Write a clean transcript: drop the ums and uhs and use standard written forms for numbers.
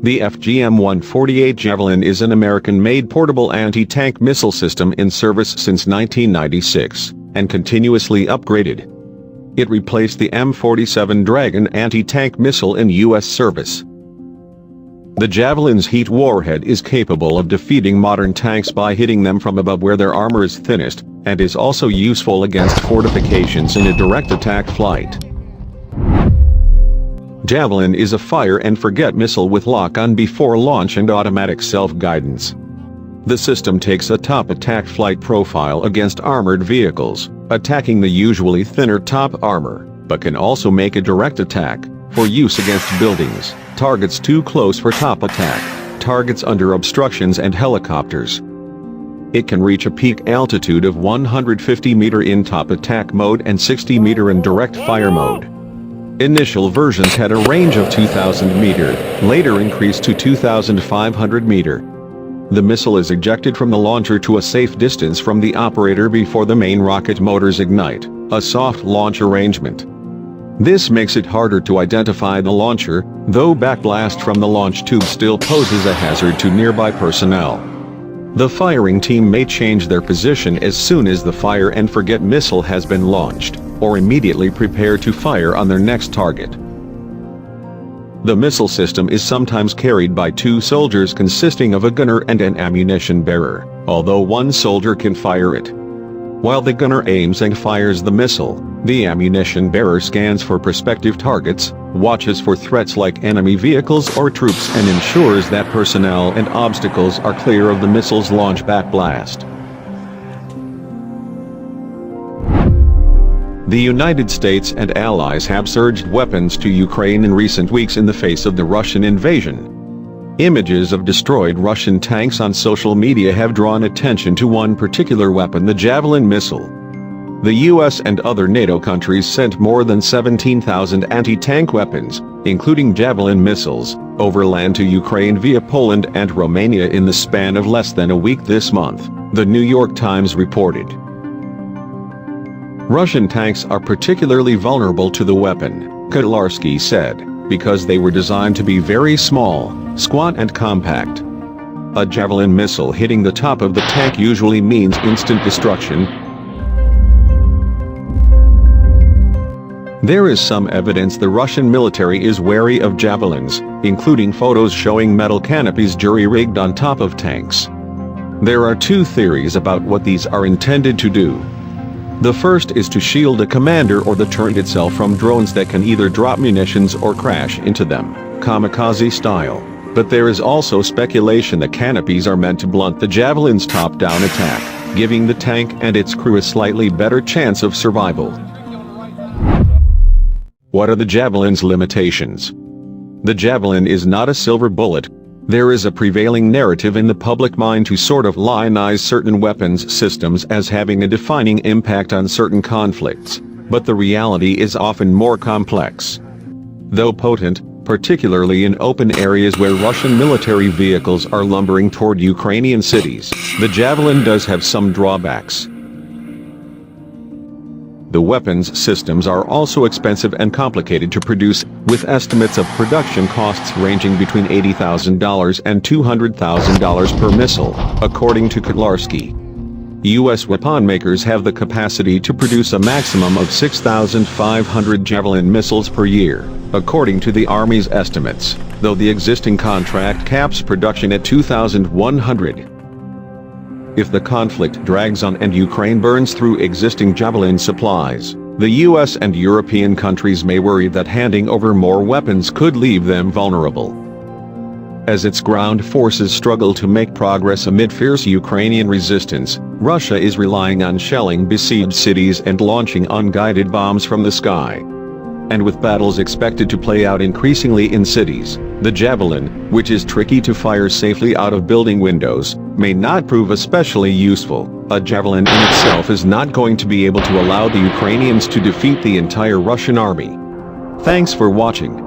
The FGM-148 Javelin is an American-made portable anti-tank missile system in service since 1996, and continuously upgraded. It replaced the M47 Dragon anti-tank missile in U.S. service. The Javelin's heat warhead is capable of defeating modern tanks by hitting them from above where their armor is thinnest, and is also useful against fortifications in a direct attack flight. Javelin is a fire-and-forget missile with lock-on before launch and automatic self-guidance. The system takes a top attack flight profile against armored vehicles, attacking the usually thinner top armor, but can also make a direct attack, for use against buildings, targets too close for top attack, targets under obstructions and helicopters. It can reach a peak altitude of 150 meter in top attack mode and 60 meter in direct fire mode. Initial versions had a range of 2,000 meter, later increased to 2,500 meter. The missile is ejected from the launcher to a safe distance from the operator before the main rocket motors ignite, a soft launch arrangement. This makes it harder to identify the launcher, though backblast from the launch tube still poses a hazard to nearby personnel. The firing team may change their position as soon as the fire-and-forget missile has been launched, or immediately prepare to fire on their next target. The missile system is sometimes carried by two soldiers consisting of a gunner and an ammunition bearer, although one soldier can fire it. While the gunner aims and fires the missile, the ammunition bearer scans for prospective targets, watches for threats like enemy vehicles or troops, and ensures that personnel and obstacles are clear of the missile's launch backblast. The United States and allies have surged weapons to Ukraine in recent weeks in the face of the Russian invasion. Images of destroyed Russian tanks on social media have drawn attention to one particular weapon, the Javelin missile. The US and other NATO countries sent more than 17,000 anti-tank weapons, including Javelin missiles, overland to Ukraine via Poland and Romania in the span of less than a week this month, the New York Times reported. Russian tanks are particularly vulnerable to the weapon, Kotlarsky said, because they were designed to be very small, squat and compact. A Javelin missile hitting the top of the tank usually means instant destruction. There is some evidence the Russian military is wary of javelins, including photos showing metal canopies jury-rigged on top of tanks. There are two theories about what these are intended to do. The first is to shield a commander or the turret itself from drones that can either drop munitions or crash into them, kamikaze style. But there is also speculation the canopies are meant to blunt the Javelin's top-down attack, giving the tank and its crew a slightly better chance of survival. What are the Javelin's limitations? The Javelin is not a silver bullet. There is a prevailing narrative in the public mind to sort of lionize certain weapons systems as having a defining impact on certain conflicts, but the reality is often more complex. Though potent, particularly in open areas where Russian military vehicles are lumbering toward Ukrainian cities, the Javelin does have some drawbacks. The weapons systems are also expensive and complicated to produce, with estimates of production costs ranging between $80,000 and $200,000 per missile, according to Kotlarsky. U.S. weapon makers have the capacity to produce a maximum of 6,500 Javelin missiles per year, according to the Army's estimates, though the existing contract caps production at 2,100. If the conflict drags on and Ukraine burns through existing Javelin supplies, the US and European countries may worry that handing over more weapons could leave them vulnerable. As its ground forces struggle to make progress amid fierce Ukrainian resistance, Russia is relying on shelling besieged cities and launching unguided bombs from the sky. And with battles expected to play out increasingly in cities, the Javelin, which is tricky to fire safely out of building windows, may not prove especially useful. A Javelin in itself is not going to be able to allow the Ukrainians to defeat the entire Russian army. Thanks for watching.